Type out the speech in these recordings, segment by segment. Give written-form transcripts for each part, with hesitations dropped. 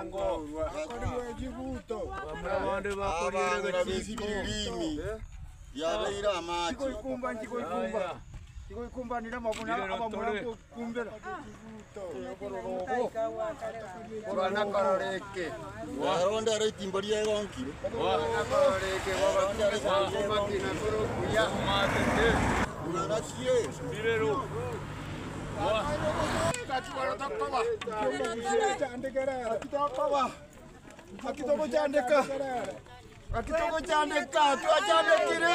Murongo. Abandi bakorera ibirimi. Yabeira amachi. Chikoikumba. Chikoikumbanira mabona abamura kumbera. Bwana karoreke. Waronda retimbaria gonki. Bwana karoreke wabaronda retimbaria koro kuya matende. Unarasie. Birero. Kachwara takwa. Chandekara. Kitapa. Akitogo chandeka. Akitogo chandeka. Tuachandekire.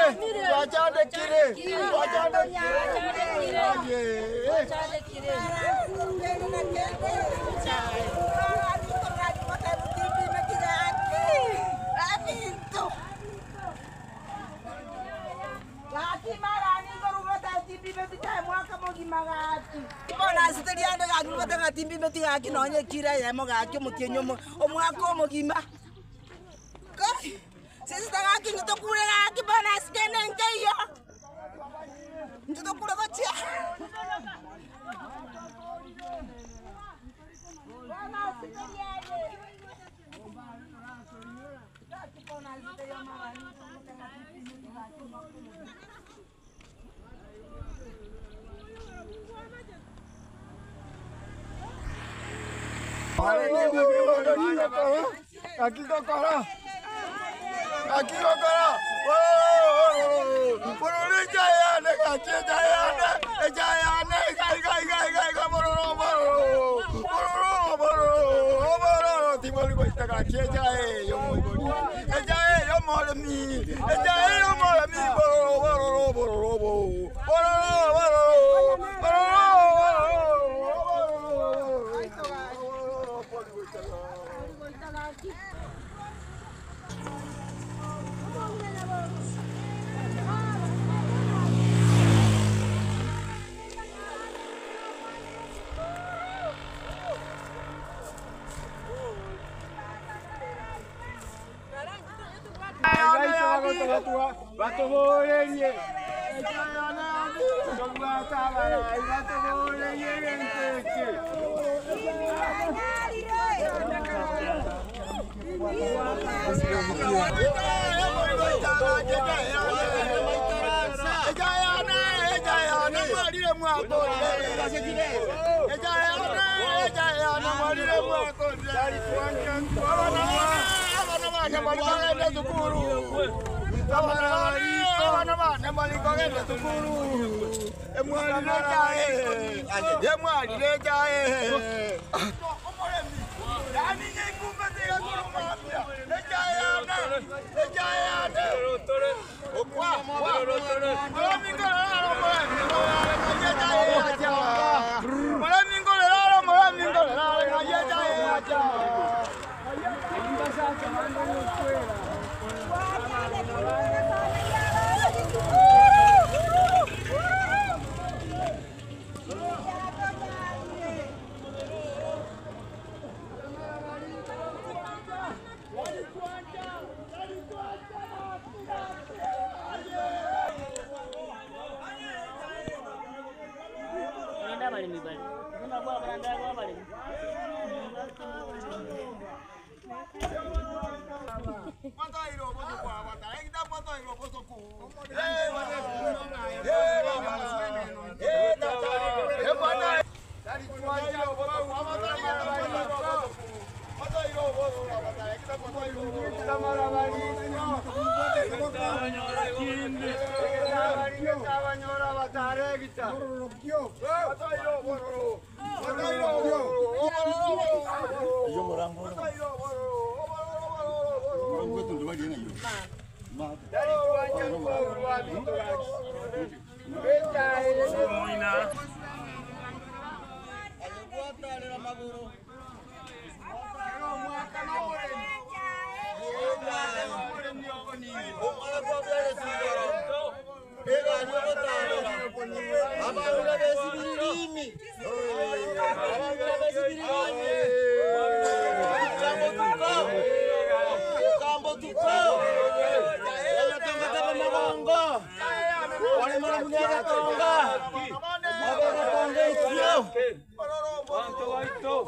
Bona siteliane ga ngubata ga timbi meti ga kinonye kira ya mo ga ke motienyo mo omwako mo gima kai sisi ta ga kinto kure ga ke bona skene nkeyo nto kure go tia bona siteliane Aquí kokora.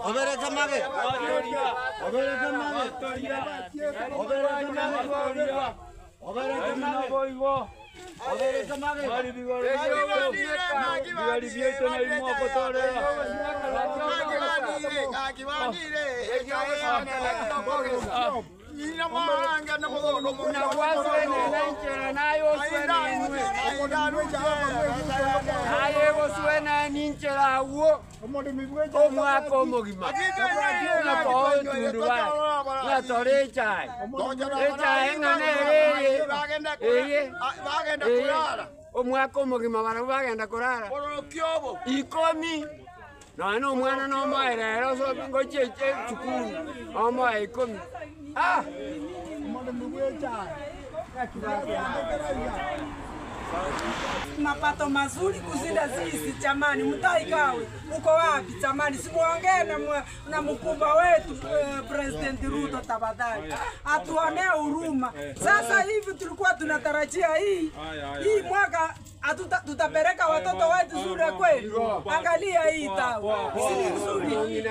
Obereka mage. Obereka mage. Obereka mage. Obereka mage. Omwaka omugima bana bagenda kurara ikomi no mwana no maerero so bingo cheche chukuru ama ikomi mapato mazuri kuzida sisi chamani. Mtaikawe uko wapi chamani? Simuongee na mkubwa wetu President Ruto, tafadhali atuonee huruma. Sasa hivi tulikuwa tunatarajia hii mwaka tutapeleka watoto wetu shule kweli. Angalia hii tawa si nzuri,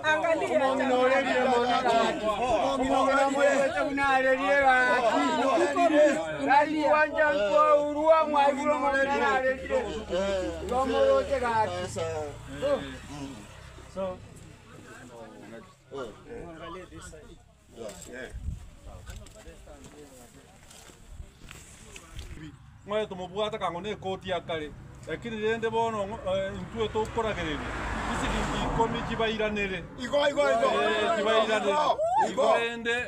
angalia mwe tumubwata kangone koti yakale lakini rende bono ntwe to koragereri isiringi ikomi kibairanire kibairanire rende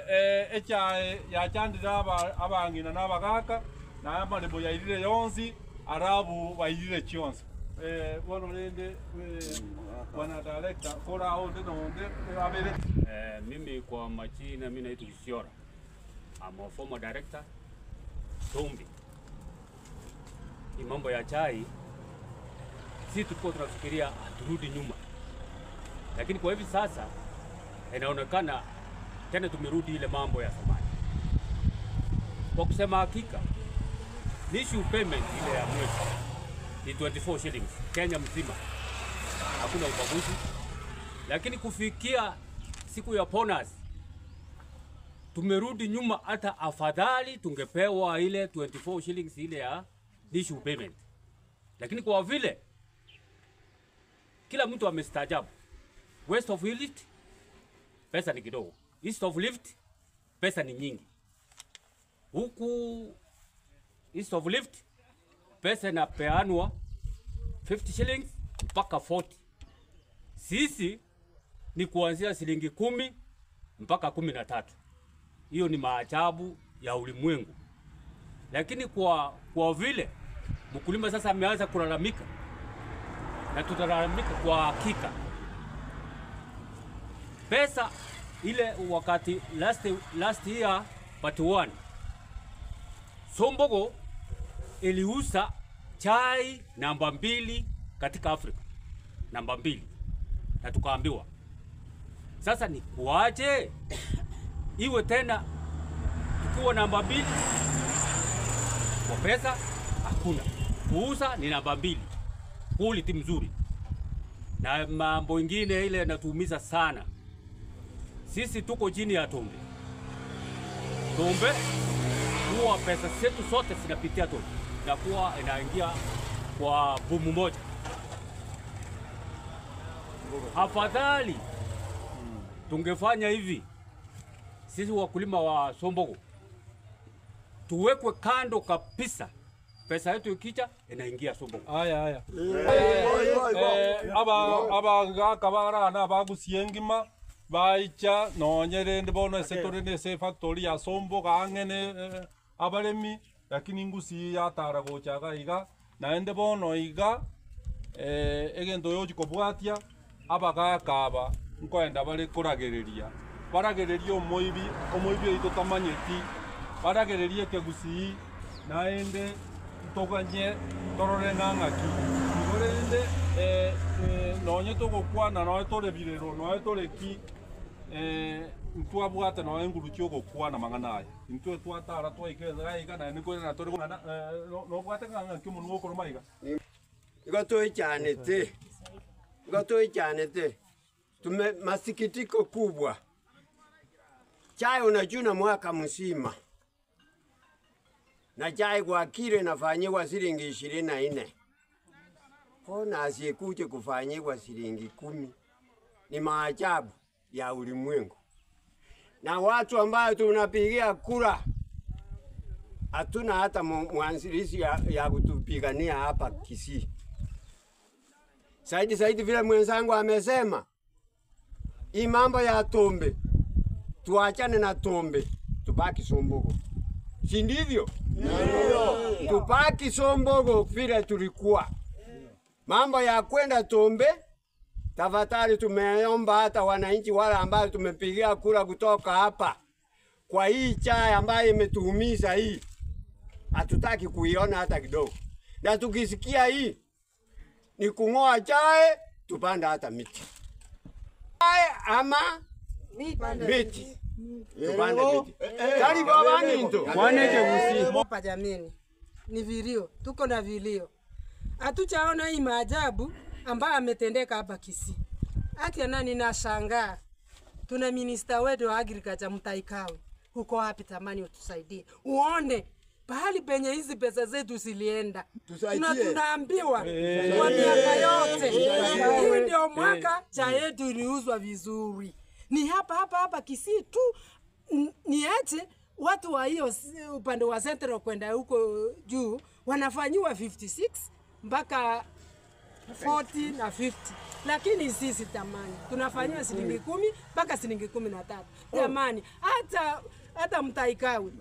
echae yachandira abangina n'abagaka n'amarebo yairire yonsi arabu bairire chionsi bono rende bwana director kora onde nonde abere. Mimi kwa majina mimi naitwa Isiora. I'm a former director Tumbi. Ni mambo ya chai, sisi tulikuwa tunafikiria turudi nyuma, lakini kwa hivi sasa inaonekana tena tumerudi ile mambo ya zamani. Kwa kusema hakika, issue payment ile ya mwezi ni 24 shillings Kenya mzima, hakuna ubaguzi. Lakini kufikia siku ya bonus tumerudi nyuma. Hata afadhali tungepewa ile 24 shillings ile ya issue payment, lakini kwa vile kila mtu amestaajabu, west of lift pesa ni kidogo, east of lift pesa ni nyingi. Huku east of lift pesa inapeanwa 50 shillings mpaka 40. Sisi ni kuanzia shilingi 10 mpaka 13. Hiyo ni maajabu ya ulimwengu. Lakini kwa vile mkulima sasa ameanza kulalamika, na tutalalamika kwa hakika. Pesa ile wakati last year part 1 Sombogo iliuza chai namba 2 katika Afrika, namba 2, na tukaambiwa sasa ni kuaje iwe tena tukiwa namba 2 kwa pesa hakuna. Kuuza ni namba 2, quality mzuri, na mambo ingine ile yanatuumiza sana. Sisi tuko chini ya Tumbe. Huwa pesa zetu zote zinapitia Tumbe, na kuwa inaingia kwa bumu moja. Afadhali tungefanya hivi, sisi wakulima wa Sombogo tuwekwe kando kabisa, pesa yetu ikicha inaingia Sombogo. Aya aba kabara na bagusiengima baicha nonyerende bono setorene se factory ya Sombogo angene abaremi, lakini ngusi yatara gochaga iga naende bono iga egendo yoji kobwatia abagakaba nkoenda bari kuragereria baragereria omoibi ito tamanyeti baragereria kegusi naende toganye torore ngangaki igorende nonye togokwana no tore birero no tore ki ntwabwate no enguru cyogokwana manganaye ntwe twatara twaikeza igana niko na tore no bwate ngangaki umuntu wokoro maiga Goto ichanete masikitiko kubwa. Chai unachuna mwaka mzima. Na chai kwa kilo inafanyiwa shilingi 24. Kona asiyekuje kufanyiwa shilingi 10. Ni maajabu ya ulimwengu. Na watu ambao tunapigia kura hatuna hata mwanzilishi ya kutupigania hapa Kisii. Zaidi vile mwenzangu amesema, hii mambo ya Tombe, tuachane na Tombe, tubaki Sombogo. Si ndivyo? Ndio. Tubaki Sombogo vile tulikuwa. Mambo ya kwenda Tombe, tafadhali tumeomba hata wananchi wale ambao tumepigia kura kutoka hapa. Kwa hii chai ambayo imetuumiza hii, hatutaki kuiona hata kidogo. Na tukisikia hii ni kung'oa chai, tupanda hata miti. Chai ama miti. Tupanda miti. Kali baba ninto. Waneke hapa jameni. Ni vilio, tuko na vilio. Hatuchaona hii maajabu ambayo ametendeka hapa Kisii. Hata nani nashangaa. Tuna minister wetu wa agriculture Mutaikawe. Huko wapi tamani utusaidie. Uone pahali penye hizi pesa zetu zilienda. Tunaambiwa kwa miaka yote. Hii ndio mwaka chai yetu iliuzwa vizuri. Ni hapa Kisii tu. Niache watu wa hiyo upande wa Central kwenda huko juu wanafanyiwa 56 mpaka 40 na 50. Lakini sisi tamani tunafanyiwa shilingi 10 mpaka shilingi 13. Jamani, hata Mutaikawe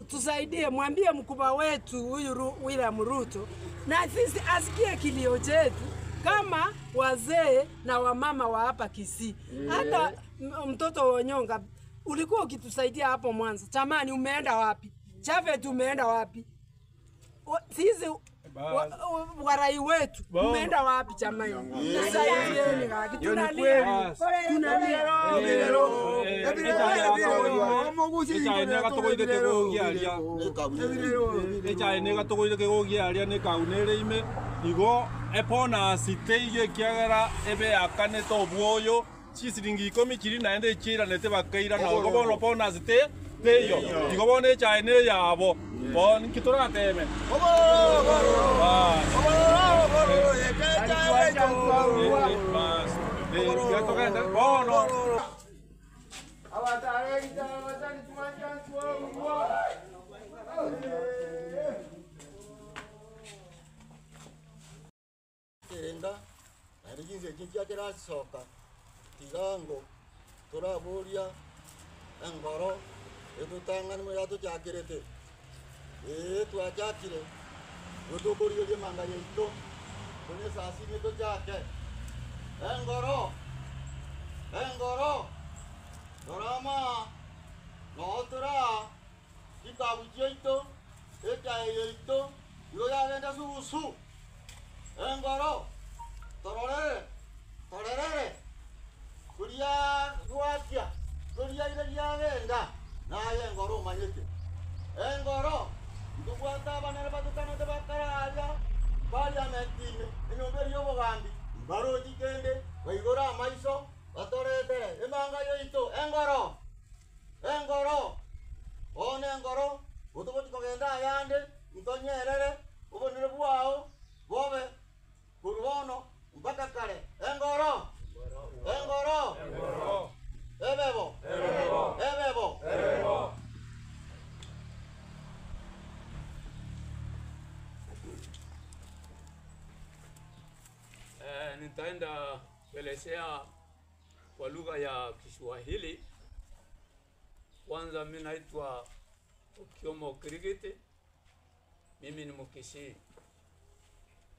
tusaidie, mwambie mkubwa wetu huyu William Ruto na sisi asikie kilio chetu kama wazee na wamama wa hapa Kisii. Hata mtoto Wonyonga ulikuwa ukitusaidia hapo mwanzo. Tamani umeenda wapi? Chave tumeenda wapi? Sisi warai wetu umeenda wapi jamani? Tusaidieni kaki tunalia. Chai nega togoire kegogia aria ne kaunere ime igo epona siteige kiagera ebe akane to buoyo chisiringi 10 kiri naende chira nete bakaira na go bono pona site teyo igo bone chai ne yabo bon kitora teme Enda, arigize kinja kira soka. Tigango, tora boria, engoro, etutangani mo yato chakirete. Tu achakire. Rodo borio je manga yeto. Kone sasi me to chake. Engoro. Dorama. No tora. Kita ujeito. Eta yeito. Yo ya venda su. Engoro. Torere. Kuria ruakia. Kuria ile ya venda. Na engoro manyete. Engoro. Tukwata banere batutana de bakaraja. Parliamentine. Inyoberi yo bogambi. Baro jikende. Waigora maiso. Batorete. Emanga yoito. Engoro. One engoro. Utoboti kogenda yande. Ntonyerere. Ubonere buao. Bobe. Kurwono. Mpaka kale. Engoro. Ebebo. Nitaenda kuelezea kwa lugha ya Kiswahili. Kwanza mimi naitwa Okiomo Kirigiti. Mimi ni Mkisii.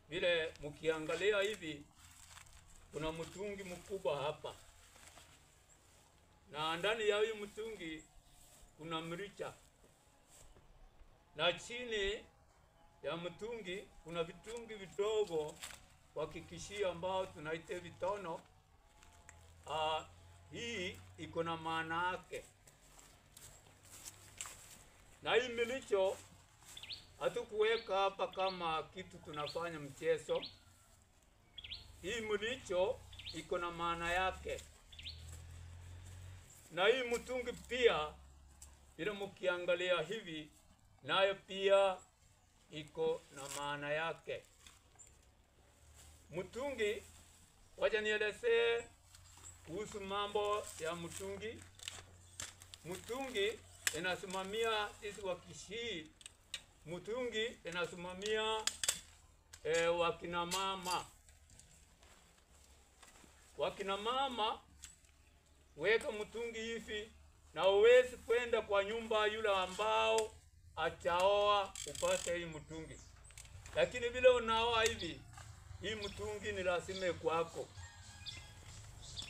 Vile mkiangalia hivi kuna mtungi mkubwa hapa. Na ndani ya huyu mtungi kuna mricha. Na chini ya mtungi kuna vitungi vidogo kwa Kikisii ambao tunaita vitono. Hii iko na maana yake. Na hii milicho hatukuweka hapa kama kitu tunafanya mchezo. Hii milicho iko na maana yake. Na hii mtungi pia ile mkiangalia hivi nayo pia iko na maana yake. Mtungi, wacha nielezee kuhusu mambo ya mtungi. Mtungi inasimamia sisi wa Kisii. Mtungi inasimamia wakina mama. Wakina mama weka mtungi hivi na uwezi kwenda kwa nyumba yule ambao achaoa upate hii mtungi. Lakini vile unaoa hivi, hii mtungi ni lazima kwako.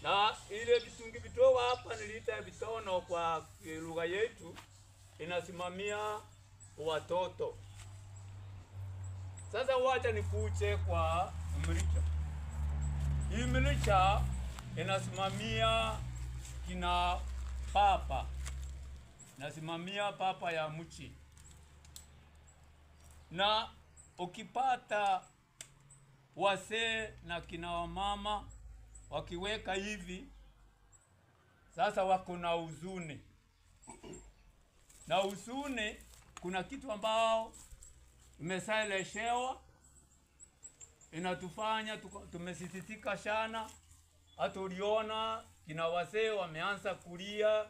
Na ile vitungi vitoka hapa nilita vitono kwa lugha yetu inasimamia watoto. Sasa wacha nikuche kwa mlicha. Hii mlicha inasimamia kina papa. Nasimamia papa ya mchi. Na ukipata wase na kina wamama wakiweka hivi, sasa wako na huzuni. Na huzuni kuna kitu ambao imesaeleshewa inatufanya tumesisitika sana. Hata uliona kina wazee wameanza kulia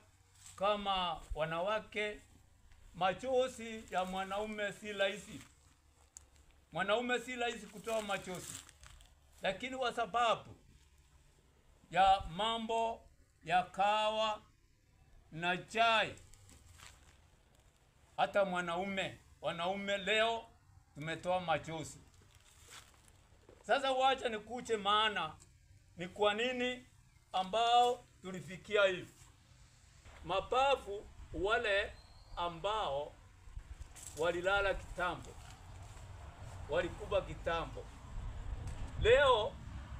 kama wanawake. Machozi ya mwanaume si rahisi. Mwanaume si rahisi kutoa machozi. Lakini kwa sababu ya mambo ya kawa na chai, hata wanaume leo tumetoa machozi. Sasa wacha nikuche maana ni kwa nini ambao tulifikia hivi. Mapafu wale ambao walilala kitambo, walikuba kitambo, leo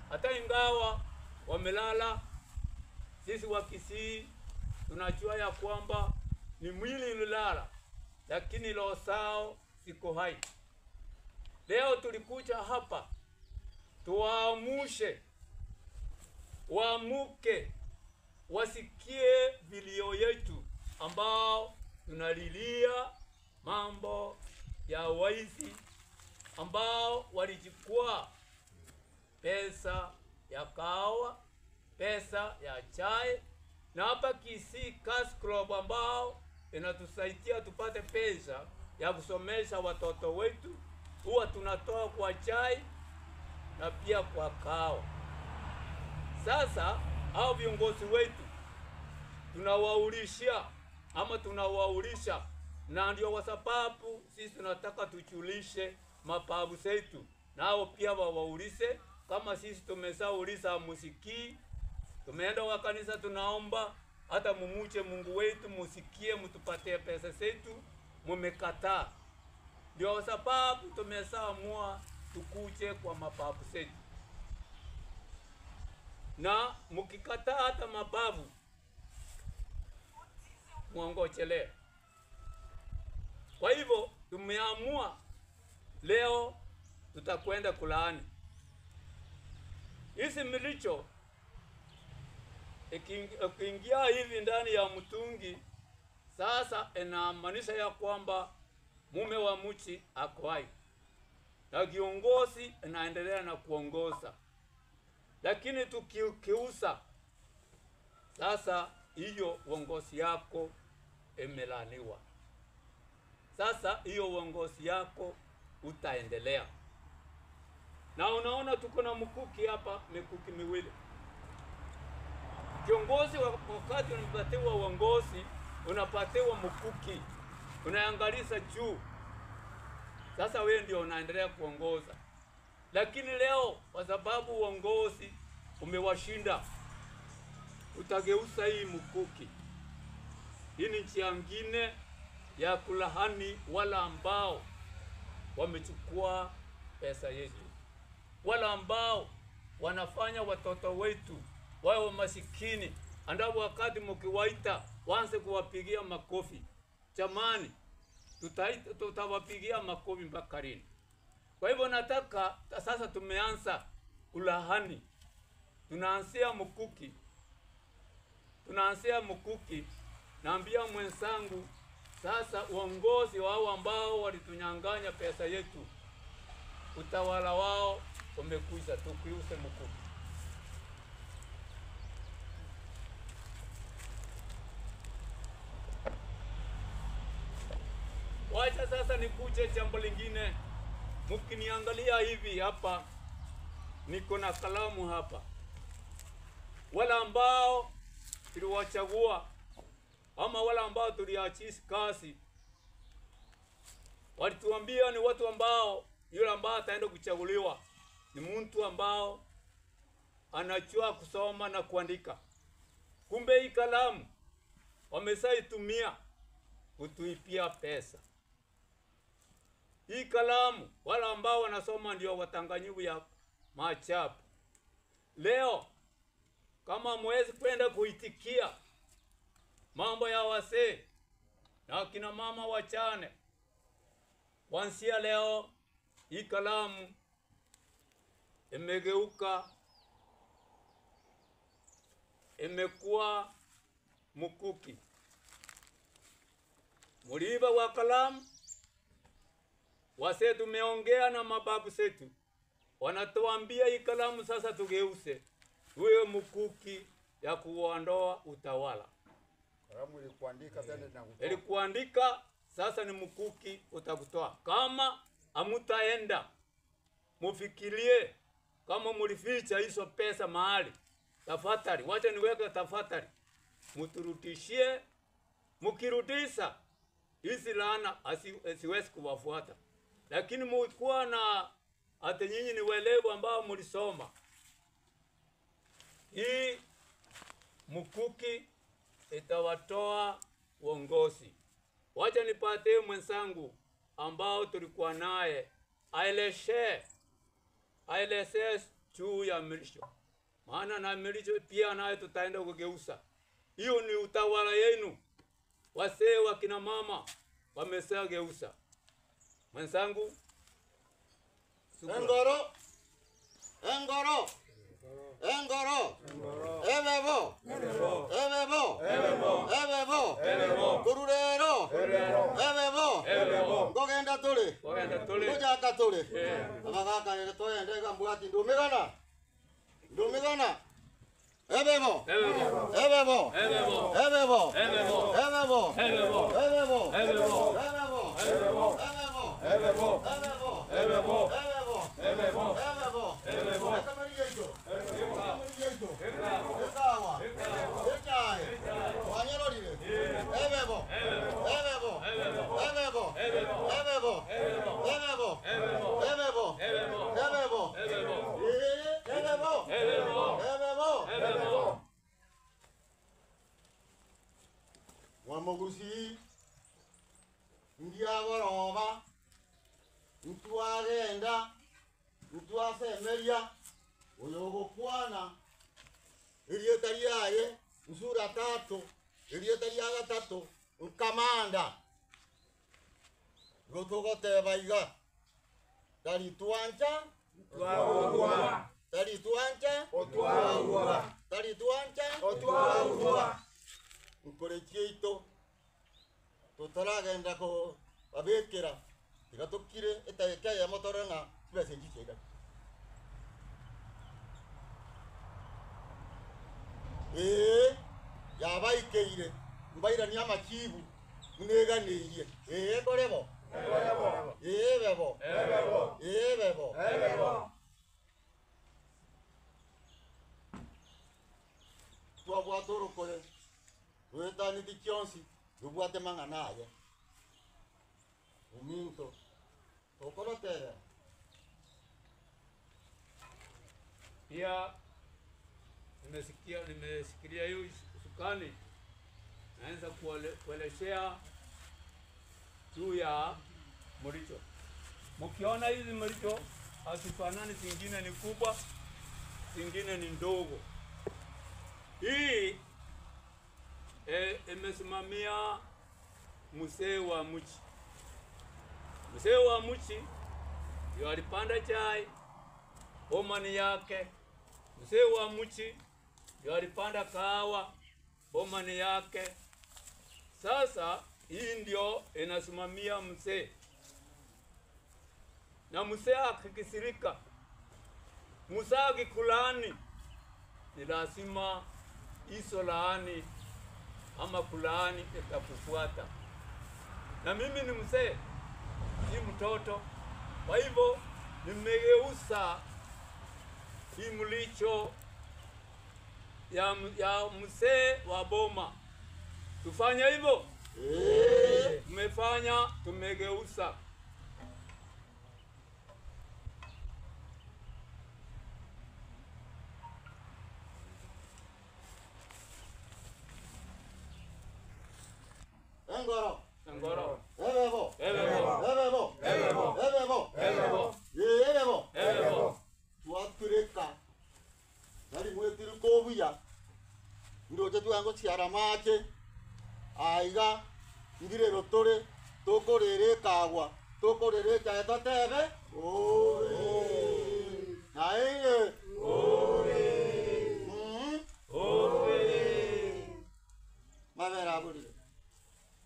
hata ingawa wamelala, sisi wa Kisii tunajua ya kwamba ni mwili ulilala, lakini roho zao ziko hai. Leo tulikuja hapa tuwaamushe, waamuke, wasikie vilio yetu ambao tunalilia mambo ya waizi ambao walichukua pesa ya kahawa, pesa ya chai. Na hapa Kisii Cash Club ambao inatusaidia tupate pesa ya kusomesha watoto wetu, huwa tunatoa kwa chai na pia kwa kahawa. Sasa hao viongozi wetu tunawaulisha, na ndio kwa sababu sisi tunataka tuchulishe mapabu zetu, nao pia wawaulize kama sisi tumesauliza musikii. Tumeenda kwa kanisa tunaomba hata mumuche Mungu wetu musikie mtupatie pesa zetu, mumekataa. Ndio kwa sababu tumesaamua tukuche kwa mapabu zetu. Na mukikataa hata mabavu muongochelee. Kwa hivyo tumeamua leo tutakwenda kulaani hizi milicho. Ikiingia hivi ndani ya mtungi, sasa inamaanisha ya kwamba mume wa mchi ako hai na kiongozi inaendelea na kuongoza. Lakini tukiusa, sasa hiyo uongozi yako imelaniwa. Sasa hiyo uongozi yako utaendelea. Na unaona tuko na mkuki hapa, mikuki miwili. Kiongozi wakati unapatiwa uongozi, unapatiwa mkuki, unaangaliza juu. Sasa wewe ndio unaendelea kuongoza. Lakini leo kwa sababu uongozi umewashinda, utageuza hii mkuki. Hii ni njia nyingine ya kulahani wala ambao wamechukua pesa yetu, wala ambao wanafanya watoto wetu wao masikini, andao wakati mkiwaita waanze kuwapigia makofi. Jamani, tutawapigia makofi mpaka lini? Kwa hivyo nataka sasa tumeanza kulahani. Tunaanzia mkuki, tunaanzia Mukuki. Naambia mwenzangu sasa uongozi wao ambao walitunyang'anya pesa yetu, utawala wao umekuisha, tukiuse Mukuki. Wacha sasa nikuje jambo lingine. Mkiniangalia hivi hapa, niko na kalamu hapa. Wala ambao tuliwachagua ama wala ambao tuliachisi kazi, walituambia ni watu ambao yule ambao ataenda kuchaguliwa ni mtu ambao anajua kusoma na kuandika. Kumbe hii kalamu wamesaitumia kutuipia pesa. Hii kalamu wala ambao wanasoma ndio watanganyivu ya maajabu. Leo kama mwezi kwenda kuitikia mambo ya wasee na kina mama wachane, kuanzia leo hii kalamu imegeuka, imekuwa Mukuki. Muliba wa kalamu, wasee tumeongea na mababu zetu, wanatuambia hii kalamu sasa tugeuse uwe Mukuki ya kuondoa utawala. Kalamu ilikuandika tena na kutoa. Ilikuandika sasa ni Mukuki utakutoa. Kama amutaenda mufikirie kama mulificha hizo pesa mahali, tafadhali wacha niweke tafadhali muturudishie. Mukirudisha hizi laana siwezi kuwafuata, lakini mlikuwa na hata nyinyi ni welevu ambao mlisoma. Hii Mukuki itawatoa uongozi. Wacha nipate mwenzangu ambao tulikuwa naye aeleshe juu ya milisho, maana na milisho pia naye tutaenda kugeuza. Hiyo ni utawala yenu. Wasee wa kina mama wamesageuza. Mwenzangu Engoro. Engoro. Engoro. Ebebo. Ebebo. Ebebo. Kururero. Ebebo. Ngogenda tuli. Kujaka tuli. Abagaka yele toyende gambwati ndumigana. Ndumigana. Ebebo. Ebebo. Ebebo. Ebebo. Ebebo. Ebebo. Ebebo. Ebebo. Ebebo. Ebebo. Ebebo. Ebebo. Ebebo. Ebebo. Wamogusi ndia goroba ntuagenda ntuasemeria uyogokwana ilieta liaye nsura tatu ilieta liaga tatu nkamanda gotogote baiga tali tuancha Twaurwa. tali tuancha Otwaurwa. tali tuancha Otwaurwa. nkorekiito tutaragenda ko abekera igatukire etayeka ya motorenga tubasenjikega yabaikeire mbaira ni amakibu muneganirie korebo bebo bebo twabwatorokore wetani dikionsi dubwate manganaye uminto tokorotere pia nimesikilia hiyo sukani, naanza kuelezea juu ya mlicho. Mkiona hizi mlicho asifanani, zingine ni kubwa, zingine ni ndogo. Hii imesimamia mzee wa mchi. Mzee wa mchi ndio alipanda chai omani yake. Mzee wa mchi ndio alipanda kahawa boma ni yake. Sasa hii ndio inasimamia mzee, na mzee akikisirika, mzee akikulaani, ni lazima hizo laani ama kulaani itakufuata. Na mimi ni mzee, si mtoto, kwa hivyo nimegeuza hii mlicho ya mzee wa boma. Tufanya hivyo? Tumefanya, tumegeuza. Engoro. Engoro. Ebebo. Ebebo. Ebebo. Ebebo. Ebebo. Ebebo. Ebebo. Ebebo. Tuatureka. Nari mwetiri kobuya. Ndoje tuango ciara make. Aiga. Ngire rotore. Tokorere kagwa. Tokorere kaeta tebe. Oi. Nae. Oi. Oi. Mavera buri.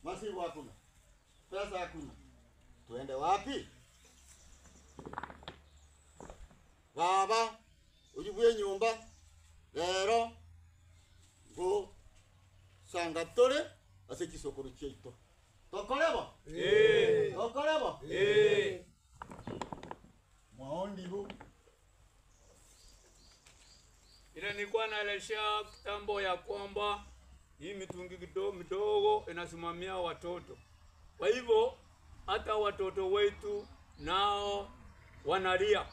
Masibu hakuna. Pesa hakuna. Tuende wapi? Baba, ujibuye nyumba. Lero go sanga tore ase kisokoro cheito. Tokoleba? Tokoleba? Maondi hu. Ile nilikuwa naelezea kitambo ya kwamba hii mitungi midogo inasimamia watoto. Kwa hivyo hata watoto wetu nao wanalia.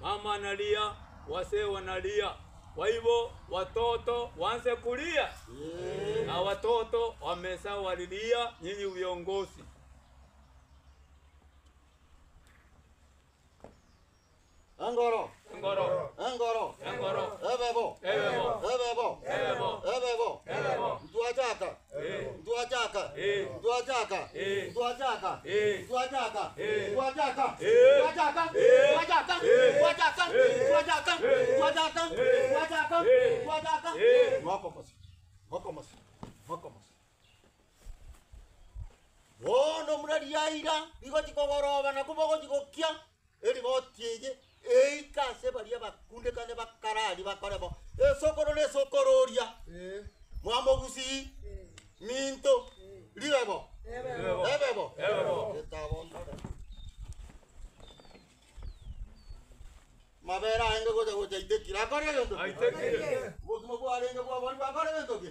Mama analia, wazee wanalia. Kwa hivyo watoto waanze kulia. Na watoto wamesa walilia, nyinyi viongozi. Engoro. Engoro. Engoro. Engoro. Ebebo. Ebebo. Ebebo. Ebebo. Ebebo. Ebebo. Tuachaka. Tuachaka. Tuachaka. Tuachaka. Tuachaka. Tuachaka. Tuachaka. Tuachaka. Tuachaka. Tuachaka. Tuachaka. Tuachaka. Tuachaka. Wako masi. Wako masi. Wako masi. Wono murariaira igoti kogoroba na kubogo jikokia eri gotieje eikase baria bakunde kane bakarari bakorebo esokoro ne sokororia mwamogusi minto libebo ebebo etabo mabera enge goje goje itekira kore gento Aitekire. botumo kwa renge kwa bali bakore gento ki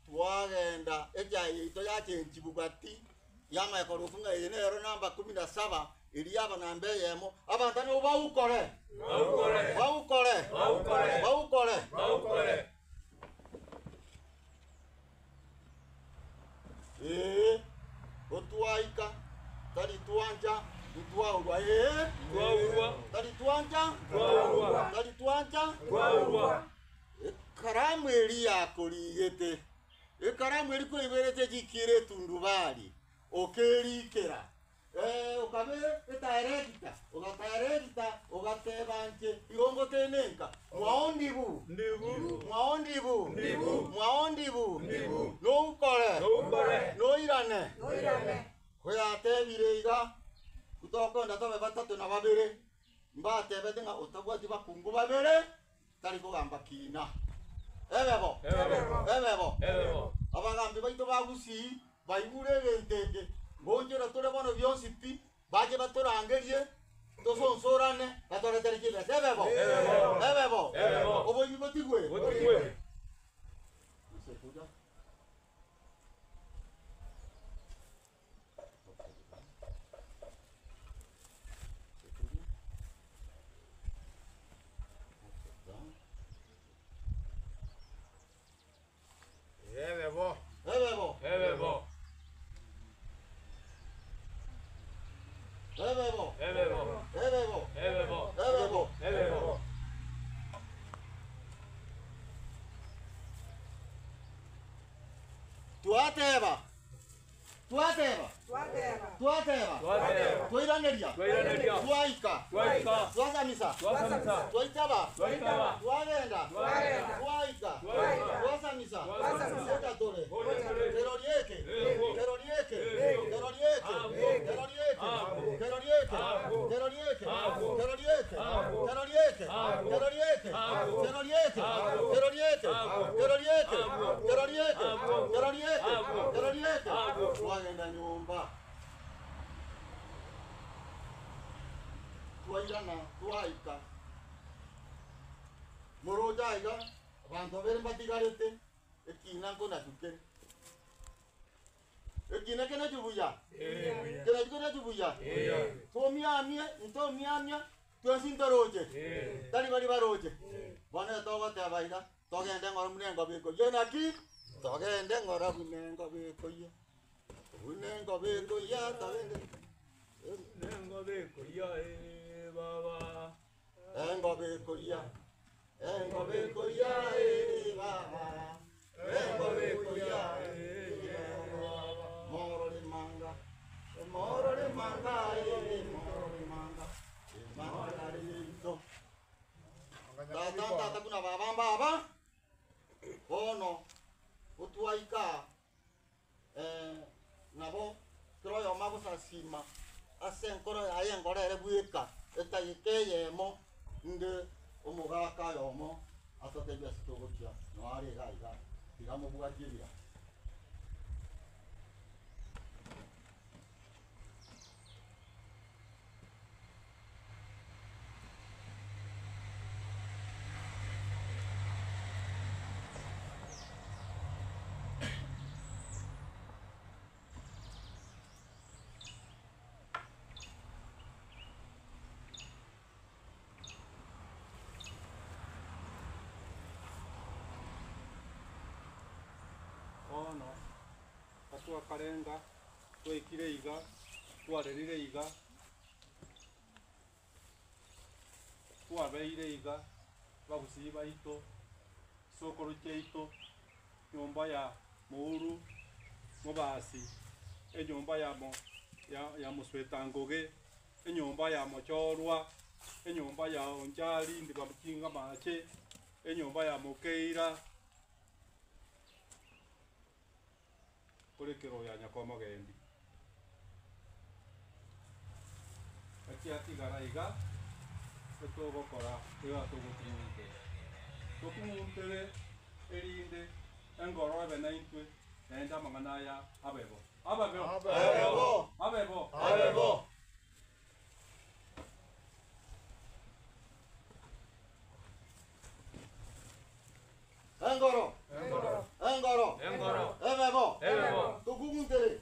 twagenda ejayi to yache nchibugati yama ekorofunga yene ero namba 17 iliaba na mbeyemo abantane ubawukore Bawukore. bawukore Bawukore. bawukore Bawukore. otuaika tali tuanja tuaurwa Tuaurwa. tali tuanja Tuaurwa. tali tuanja Tuaurwa. karamu eri yakorigete ekaramu eri kweberete jikire tundubali okerikera okabe etaerekita ugatebanje igongo tenenka mwaondibu Ndibu. mwaondibu Ndibu. mwaondibu Ndibu. noukore Noukore. noirane hoyatebire iga kutokonda tobe batatu na babere mbatebete nga otabwati bakungu babere tari kugamba kina ebebo Ebebo. ebebo Ebebo. abagambi baito bagusi baibure genteke bonjera tore bono byonsi pi baje batorangerie tosonsorane batore terikile ebebo ebebo Ebebo. oboyi botigwe Botigwe. Ebebo. ebebo Ebebo. ebebo Ebebo. ebebo Ebebo. ebebo Ebebo. tuateba twateba twateba twiraneria twaika twasamisa twaitaba twagenda twaika twasamisa twatatore kerorieke kerorieke kerorieke kerorieke kerorieke kerorieke kerorieke kerorieke kerorieke kerorieke kerorieke kerorieke kerorieke kerorieke kerorieke twagenda nyumba twairana twaika morojaiga abantu bere mbatigarete ekina nkona tukere ekina kena tubuya kena tubuya tomiamie twasintoroje tali bali baroje bana togote abaida togende ngoro munengo biko yenaki togende ngoro munengo biko ye munengo biko ya togende nengo beko ya baba engo biko ya baba engo beko ya moro de manga moro de manga manga rito tata kuna baba ono utuaika nabo kroyo mago sasima asenkoro ayengora erebuika etayekeyemo nge omugaka yomo atotebya sitogokia no ari gaiga digamo bugakiria ono atua karenga twekire iga twarerire iga twabeire iga bagusi baito sokoro cheito nyumba ya muuru mubasi enyumba ya muswetangoge enyumba ya mochorwa enyumba ya onjali ndibamukinga mache enyumba ya mukeira kurekero ya nyakoma gendi atigara iga etogokora iga tugutinunte erinde engoro ebe naintwe enda mangana ya abebo Engoro. Ebebo. Tukumuntere.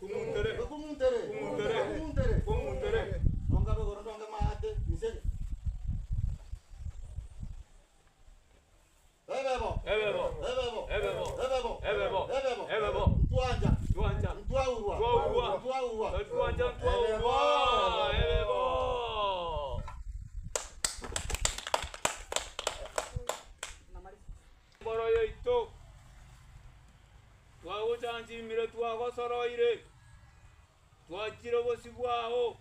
Nonga begoro nonga maate. Misele. Ebebo. Tuanja. Tuaurwa. Ebebo. Ngoro yeito twagucanjimire twagosoroire twakire obosi bwago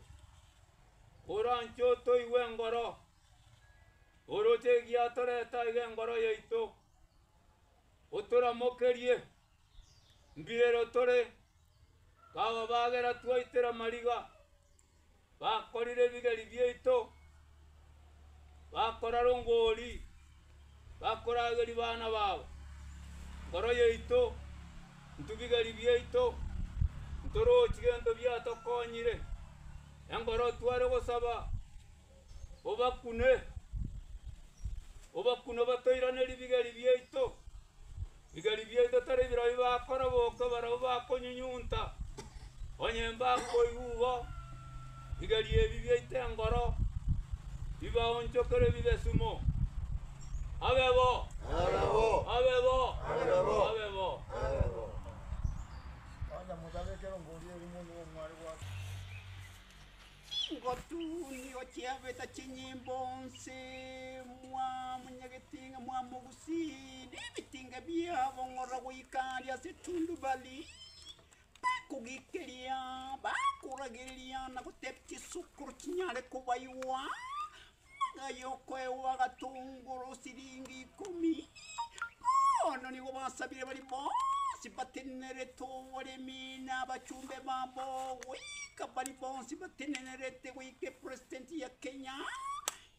orancho toigwe engoro orochegia toreta iga engoro yeito otoramokerie mbirero tore kaba bagera twaitera mariga bakorire bigeri byaito bakora rongori bakorageri bana babo ngoro yeito ntubigeri byaito ntorochigento byatokonyire engoro tware gosaba obakune batoiraneri bigeri byaito tare birayi bakora boko barabo bakonyunyunta onyemba koigugo bigeri ebi byaito engoro bibaonchokere bibesumo abebo ngotuni ochiabeta chinyimbo-nse mwa munyagetinga mwa mogusini bitinga byabo ngora gwikaria setundubali bakugikeria kuragiriria na gutepti sukuru kinyare kubaiwa gayoko ewa gatunguru siringi 10 ono nigo basabire bari bonsi batenerete mina bachumbe bambo wika bari bonsi batenerete wike president ya Kenya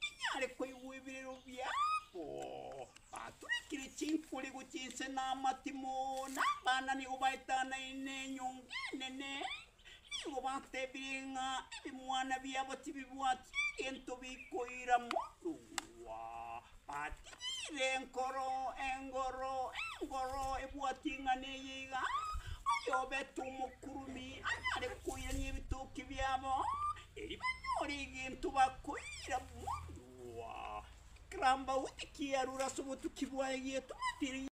inyare kuiwibiriro byabo aturikire chinkuri guchinse na matimo na bana nigo baitana inenyongenene nigo batebiringa ibimwana byabo tibibwati ento bikoira muwa patire engoro ebwatinga neyiga oyo betumukurumi ari kuira n'ibitoki byabo ibimori gintu bakoira muwa kramba utikiarura subutu kibwaye tumatiri